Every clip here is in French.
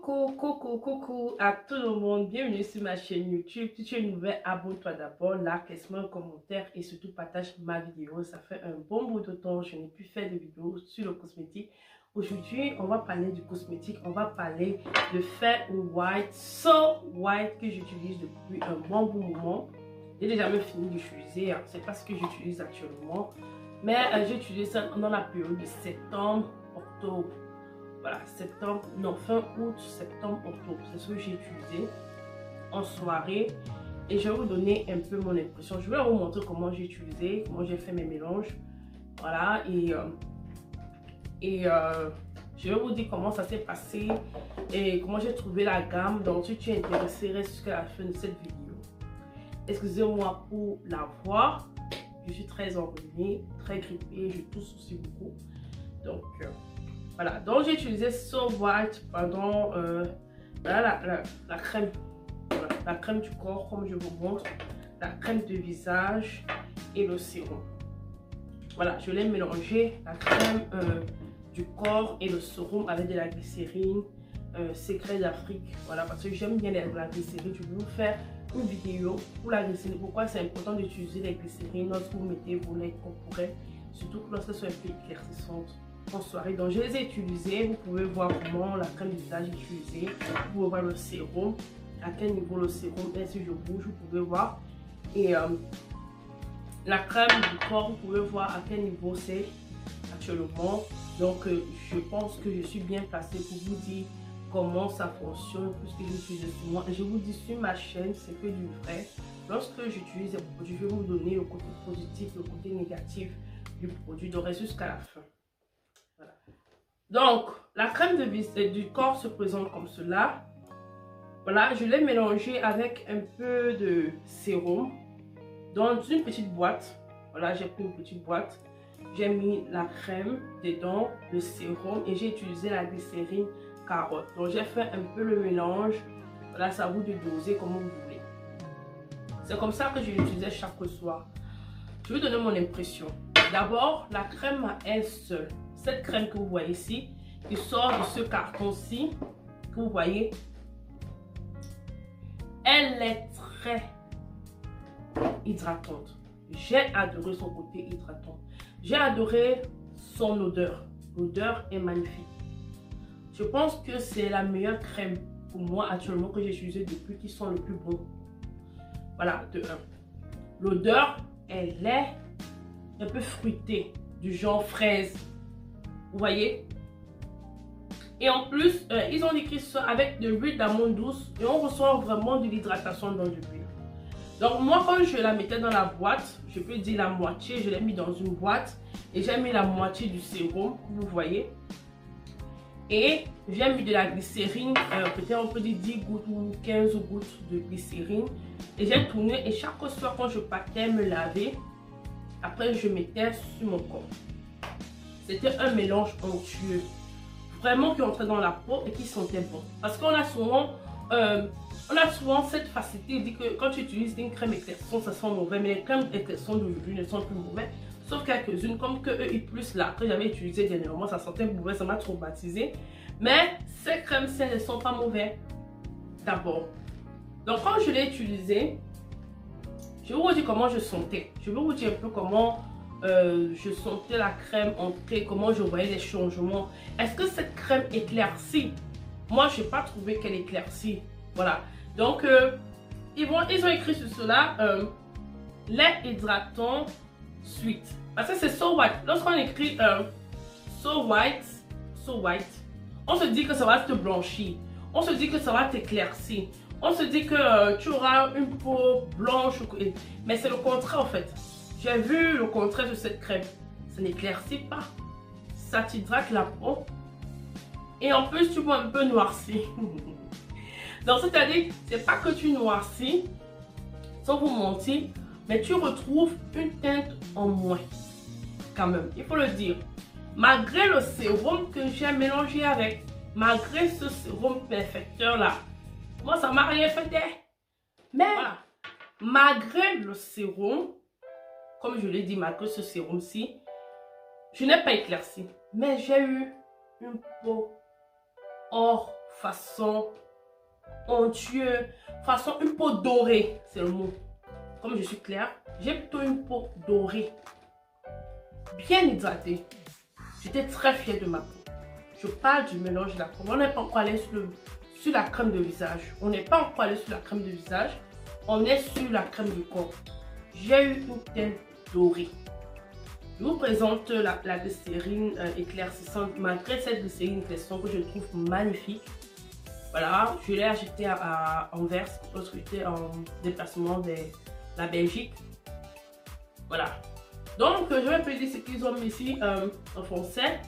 Coucou à tout le monde, bienvenue sur ma chaîne YouTube. Si tu es nouvelle, abonne-toi d'abord, like, laisse-moi un commentaire et surtout partage ma vidéo. Ça fait un bon bout de temps, je n'ai plus fait de vidéo sur le cosmétique. Aujourd'hui, on va parler du cosmétique, on va parler de Fair & White, So White que j'utilise depuis un bon moment. J'ai déjà même fini d'utiliser, c'est pas ce que j'utilise actuellement, mais j'utilise ça dans la période de septembre, octobre. Voilà, septembre, non, fin août, septembre, octobre. C'est ce que j'ai utilisé en soirée. Et je vais vous donner un peu mon impression. Je vais vous montrer comment j'ai utilisé, comment j'ai fait mes mélanges. Voilà, je vais vous dire comment ça s'est passé et comment j'ai trouvé la gamme. Donc, si tu es intéressé, reste jusqu'à la fin de cette vidéo. Excusez-moi pour la voix. Je suis très enrhumée, très grippée, je tousse aussi beaucoup. Donc, voilà, donc j'ai utilisé So White pendant voilà, la crème, voilà, la crème du corps comme je vous montre, la crème de visage et le sérum. Voilà, je l'ai mélangé, la crème du corps et le sérum avec de la glycérine, secret d'Afrique. Voilà, parce que j'aime bien la glycérine. Je vais vous faire une vidéo pour la glycérine. Pourquoi c'est important d'utiliser la glycérine lorsque vous mettez vos laits corporels, surtout lorsqu'elles sont un peu éclaircissantes en soirée. Donc je les ai utilisés. Vous pouvez voir comment la crème de visage est utilisée. Vous pouvez voir le sérum, à quel niveau le sérum est. Si je bouge, vous pouvez voir. Et la crème du corps, vous pouvez voir à quel niveau c'est actuellement. Donc je pense que je suis bien placée pour vous dire comment ça fonctionne, puisque j'utilise sur moi. Et je vous dis sur ma chaîne, c'est que du vrai. Lorsque j'utilise des produits, je vais vous donner le côté positif, le côté négatif du produit. Donc restez jusqu'à la fin. Voilà. Donc, la crème du corps se présente comme cela. Voilà, je l'ai mélangé avec un peu de sérum dans une petite boîte. Voilà, j'ai pris une petite boîte. J'ai mis la crème dedans, le sérum et j'ai utilisé la glycérine carotte. Donc, j'ai fait un peu le mélange. Voilà, c'est à vous de doser comme vous voulez. C'est comme ça que je l'utilisais chaque soir. Je vais donner mon impression. D'abord, la crème à elle seule. Cette crème que vous voyez ici, qui sort de ce carton-ci, que vous voyez, elle est très hydratante. J'ai adoré son côté hydratant. J'ai adoré son odeur. L'odeur est magnifique. Je pense que c'est la meilleure crème pour moi actuellement que j'ai utilisée depuis qui sont le plus bon. Voilà, de 1. L'odeur, elle est un peu fruitée, du genre fraise. Vous voyez? Et en plus, ils ont écrit ça avec de l'huile d'amande douce et on ressent vraiment de l'hydratation dans l'huile. Donc moi, quand je la mettais dans la boîte, je peux dire la moitié, je l'ai mis dans une boîte et j'ai mis la moitié du sérum, vous voyez. Et j'ai mis de la glycérine, peut-être on peut dire 10 gouttes ou 15 gouttes de glycérine. Et j'ai tourné et chaque soir quand je partais me laver, après je mettais sur mon corps. C'était un mélange onctueux, vraiment qui entrait dans la peau et qui sentait bon. Parce qu'on a souvent cette facilité de dire que quand tu utilises une crème éclaircissante, ça sent mauvais. Mais les crèmes éclaircissantes d'aujourd'hui ne sont plus mauvaises. Sauf quelques-unes, comme que E+, là, que j'avais utilisé dernièrement, ça sentait mauvais, ça m'a traumatisé. Mais ces crèmes-ci ne sont pas mauvaises. D'abord. Donc quand je l'ai utilisé, je vais vous dire comment je sentais. Je vais vous dire un peu comment je sentais la crème entrer, comment je voyais les changements. Est-ce que cette crème éclaircit? Moi, je n'ai pas trouvé qu'elle éclaircit. Voilà. Donc, ils ont écrit sur cela lait hydratant sweet. Parce que c'est So White. Lorsqu'on écrit So White, on se dit que ça va te blanchir. On se dit que ça va t'éclaircir. On se dit que tu auras une peau blanche. Mais c'est le contraire en fait. J'ai vu le contraire de cette crème. Ça n'éclaircit pas. Ça t'hydrate la peau. Et en plus, tu vois un peu noirci. Donc, c'est-à-dire, c'est pas que tu noircis, sans vous mentir, mais tu retrouves une teinte en moins. Quand même, il faut le dire. Malgré le sérum que j'ai mélangé avec, malgré ce sérum perfecteur là, moi, ça m'a rien fait. Mais, voilà, malgré le sérum, comme je l'ai dit, malgré ce sérum-ci, je n'ai pas éclairci. Mais j'ai eu une peau or façon onctueux, façon une peau dorée, c'est le mot. Comme je suis claire, j'ai plutôt une peau dorée, bien hydratée. J'étais très fière de ma peau. Je parle du mélange de la crème. On n'est pas encore allé sur la crème de visage. On n'est pas encore allé sur la crème de visage. On est sur la crème du corps. J'ai eu une teinte dorée. Je vous présente la glycérine éclaircissante, malgré cette glycérine éclaircissante que je trouve magnifique. Voilà, je l'ai achetée à Anvers lorsque j'étais en déplacement de la Belgique. Voilà. Donc, je vais un peu dire ce qu'ils ont mis ici en français.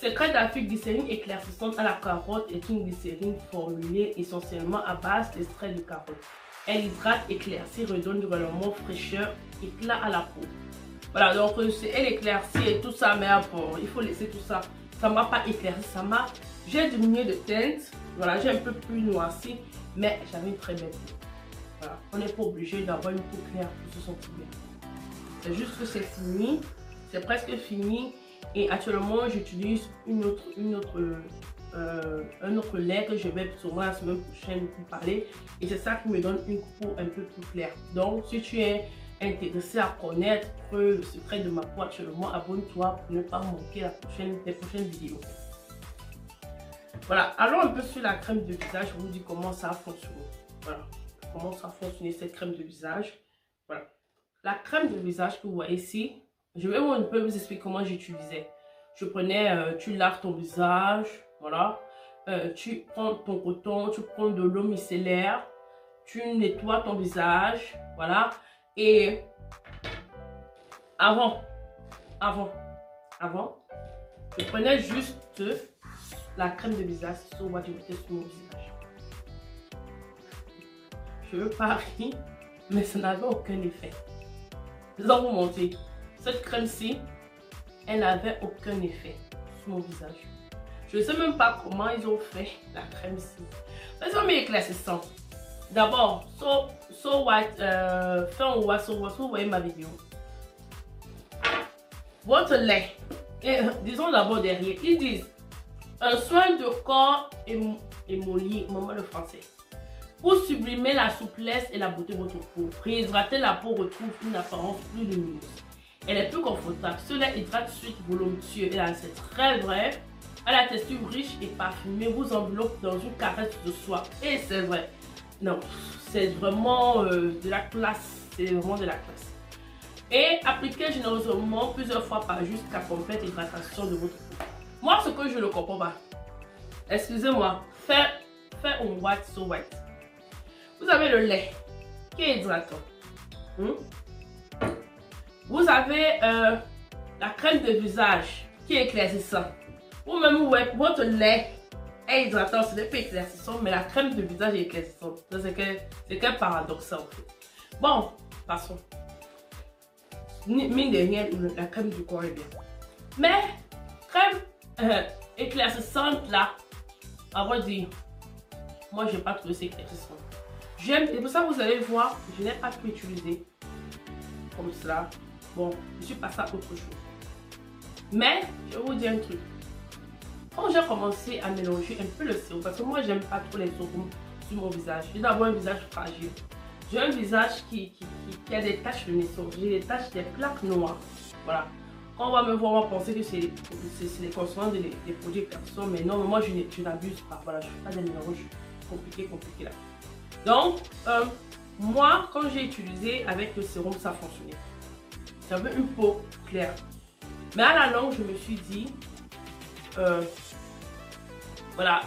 Secret d'Afrique, glycérine éclaircissante à la carotte est une glycérine formulée essentiellement à base d'extrait de carotte. Elle hydrate, éclaircit, redonne du rayonnement, fraîcheur, éclat à la peau. Voilà, donc elle éclaircit et tout ça, mais bon, il faut laisser tout ça. Ça m'a pas éclairci, ça m'a... J'ai diminué de teinte, voilà, j'ai un peu plus noirci, mais j'avais une très belle peau. Voilà, on n'est pas obligé d'avoir une peau claire pour se sentir bien. C'est juste que c'est fini, c'est presque fini. Et actuellement, j'utilise un autre lait que je vais sûrement la semaine prochaine pour parler. Et c'est ça qui me donne une peau un peu plus claire. Donc, si tu es intéressé à connaître le secret de ma peau actuellement, abonne-toi pour ne pas manquer les prochaines vidéos. Voilà, allons un peu sur la crème de visage. Je vous dis comment ça a fonctionné. Voilà, comment ça a fonctionné cette crème de visage. Voilà, la crème de visage que vous voyez ici. Je vais un peu vous expliquer comment j'utilisais. Je prenais, tu laves ton visage, voilà. Tu prends ton coton, tu prends de l'eau micellaire, tu nettoies ton visage, voilà. Et avant, je prenais juste la crème de visage sur moi, je mettais sur mon visage. Je veux pas rire, mais ça n'avait aucun effet. Je vais vous montrer. Cette crème-ci, elle n'avait aucun effet sur mon visage. Je ne sais même pas comment ils ont fait la crème-ci. Ils ont mis éclaircissant. D'abord, So White, fin white, So White, vous voyez ma vidéo. Votre lait, et, disons d'abord derrière, ils disent un soin de corps émollier, maman le français. Pour sublimer la souplesse et la beauté de votre peau, réhydrater la peau retrouve une apparence plus lumineuse. Elle est plus confortable. Cela hydrate suite voluptueux. Et là, c'est très vrai. Elle a la texture riche et parfumée. Vous enveloppe dans une caresse de soie. Et c'est vrai. Non, c'est vraiment de la classe. C'est vraiment de la classe. Et appliquez généreusement plusieurs fois par jour jusqu'à complète hydratation de votre peau. Moi, ce que je ne comprends pas. Excusez-moi. Fait en white, so white. Vous avez le lait qui est hydratant. Vous avez la crème de visage qui est éclaircissante. Ou même votre lait est hydratant, ce n'est pas éclaircissant, mais la crème de visage est éclaircissante. C'est qu'un paradoxe en fait. Bon, passons. Mine de rien, la crème du corps est bien. Mais, crème éclaircissante là, à vrai dire, moi je n'ai pas trouvé ça éclaircissant. J'aime, et pour ça vous allez voir, je n'ai pas pu utiliser comme cela. Bon, je suis passée à autre chose. Mais, je vais vous dire un truc. Quand j'ai commencé à mélanger un peu le sérum, parce que moi, j'aime pas trop les sérums sur mon visage. J'ai d'abord un visage fragile. J'ai un visage qui a des taches de naissance. J'ai des taches, des plaques noires. Voilà. Quand on va me voir, on va penser que c'est les constituants des produits éclaircissants. Mais non, moi, je n'abuse pas. Voilà, je ne fais pas des mélanges compliqués là. Donc, moi, quand j'ai utilisé avec le sérum, ça fonctionnait. J'avais une peau claire. Mais à la longue, je me suis dit, voilà,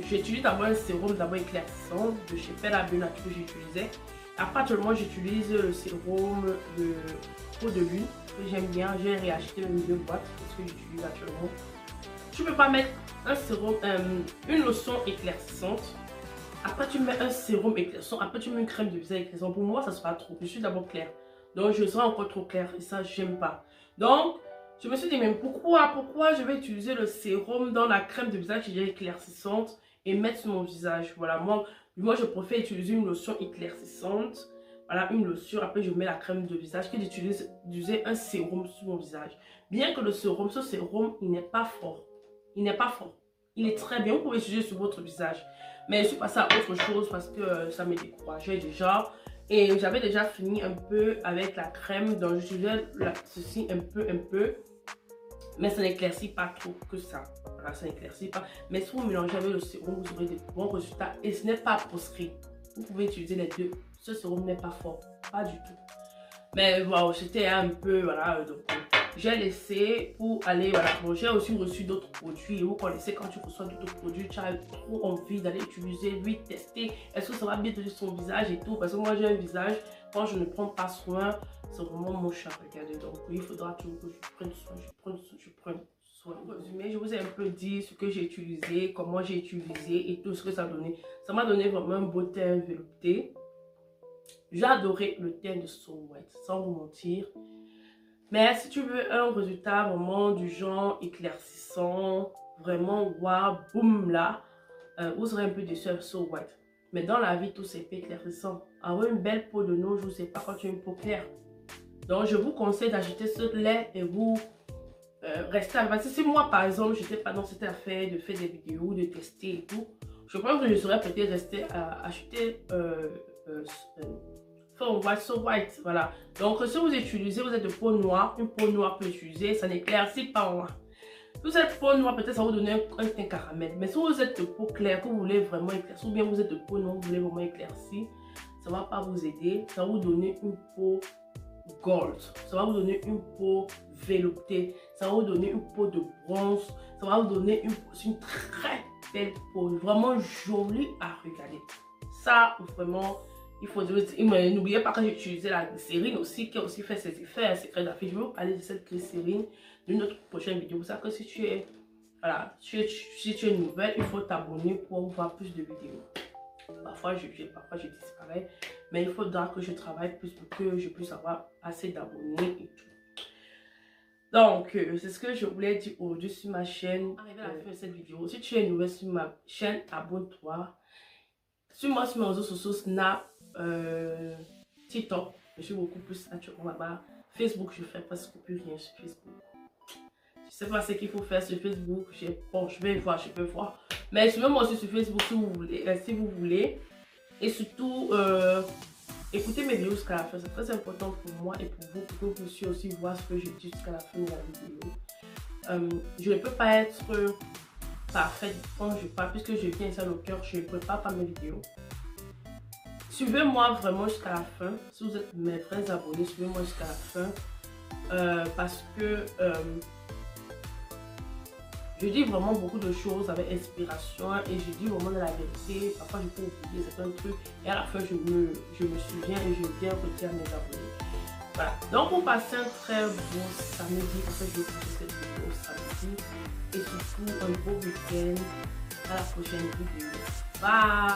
j'utilise d'abord un sérum d'abord éclaircissant de chez Pelabena que j'utilisais. Après, actuellement, j'utilise le sérum de peau de lune que j'aime bien. J'ai réacheté une deux boîtes, c'est ce que j'utilise actuellement. Tu ne peux pas mettre un sérum, une lotion éclaircissante. Après, tu mets un sérum éclaircissant. Après, tu mets une crème de visage éclaircissant. Pour moi, ça sera trop. Je suis d'abord claire. Donc, je serai encore trop claire. Et ça, j'aime pas. Donc, je me suis dit, mais pourquoi je vais utiliser le sérum dans la crème de visage qui est éclaircissante et mettre sur mon visage? Voilà, moi, je préfère utiliser une lotion éclaircissante. Voilà, une lotion. Après, je mets la crème de visage que d'utiliser un sérum sur mon visage. Bien que le sérum, ce sérum, il n'est pas fort. Il n'est pas fort. Il est très bien, vous pouvez l'utiliser sur votre visage. Mais je suis passée à autre chose parce que ça me décourageait déjà. Et j'avais déjà fini un peu avec la crème, donc j'utilisais ceci un peu. Mais ça n'éclaircit pas trop que ça. Voilà, ça n'éclaircit pas. Mais si vous mélangez avec le sérum, vous aurez des bons résultats. Et ce n'est pas proscrit. Vous pouvez utiliser les deux. Ce sérum n'est pas fort. Pas du tout. Mais voilà, c'était un peu, voilà, donc j'ai laissé pour aller, voilà. Bon, j'ai aussi reçu d'autres produits. Et vous connaissez, quand tu reçois d'autres produits, tu as trop envie d'aller utiliser, lui tester. Est-ce que ça va bien tenir son visage et tout? Parce que moi, j'ai un visage, quand je ne prends pas soin, c'est vraiment mon chat, regardez. Donc, il faudra toujours que je prenne soin, je prenne soin. En résumé, je vous ai un peu dit ce que j'ai utilisé, comment j'ai utilisé et tout ce que ça a donné. Ça m'a donné vraiment un beau teint velouté. J'ai adoré le teint de So White, sans vous mentir. Mais si tu veux un résultat vraiment du genre éclaircissant, vraiment waouh, boum là, vous serez un peu déçu avec So White. Mais dans la vie, tout c'est pas éclaircissant. Avoir une belle peau de nos jours, c'est pas quand tu as une peau claire. Donc, je vous conseille d'acheter ce lait et vous restez avec. Parce que si moi, par exemple, je n'étais pas dans cette affaire de faire des vidéos, de tester et tout, je pense que je serais peut-être resté à acheter So White, voilà. Donc, si vous utilisez, vous êtes de peau noire, une peau noire peut utiliser, ça n'éclaircit pas moi. Si vous êtes peau noire, peut-être ça va vous donner un teint caramel. Mais si vous êtes de peau claire, que vous voulez vraiment éclaircir, ou bien vous êtes de peau noire, vous voulez vraiment éclaircir, ça ne va pas vous aider. Ça va vous donner une peau gold. Ça va vous donner une peau veloutée. Ça va vous donner une peau de bronze. Ça va vous donner une très belle peau. Vraiment jolie à regarder. Ça, vraiment, il faut dire. N'oubliez pas que j'ai utilisé la glycérine aussi, qui a aussi fait ses effets, un secret d'affiche. Je vais vous parler de cette glycérine d'une autre prochaine vidéo. Vous savez que si tu es, voilà, si tu es nouvelle, il faut t'abonner pour voir plus de vidéos. Parfois je disparais, mais il faudra que je travaille plus pour que je puisse avoir assez d'abonnés et tout. Donc, c'est ce que je voulais dire aujourd'hui sur ma chaîne. Arrivé à la fin de cette vidéo. Si tu es nouvelle sur ma chaîne, abonne-toi. Suis-moi sur mes réseaux sociaux, Snap, TikTok. Je suis beaucoup plus naturellement là-bas. Facebook, je fais presque plus rien sur Facebook. Je sais pas ce qu'il faut faire sur Facebook. Bon, je vais voir. Mais suivez-moi aussi sur Facebook si vous voulez. Et surtout, écoutez mes vidéos jusqu'à la fin. C'est très important pour moi et pour vous, pour que vous puissiez aussi voir ce que je dis jusqu'à la fin de la vidéo. Je ne peux pas être parfaite quand je parle, puisque je viens ça au cœur, je ne prépare pas mes vidéos. Suivez-moi vraiment jusqu'à la fin. Si vous êtes mes vrais abonnés, suivez-moi jusqu'à la fin. Parce que je dis vraiment beaucoup de choses avec inspiration et je dis vraiment de la vérité. Parfois je peux oublier certains trucs et à la fin je me souviens et je viens retirer mes abonnés. Voilà. Donc pour passer un très beau samedi, en fait je vais poster cette vidéo samedi et surtout un beau week-end. À la prochaine vidéo. Bye!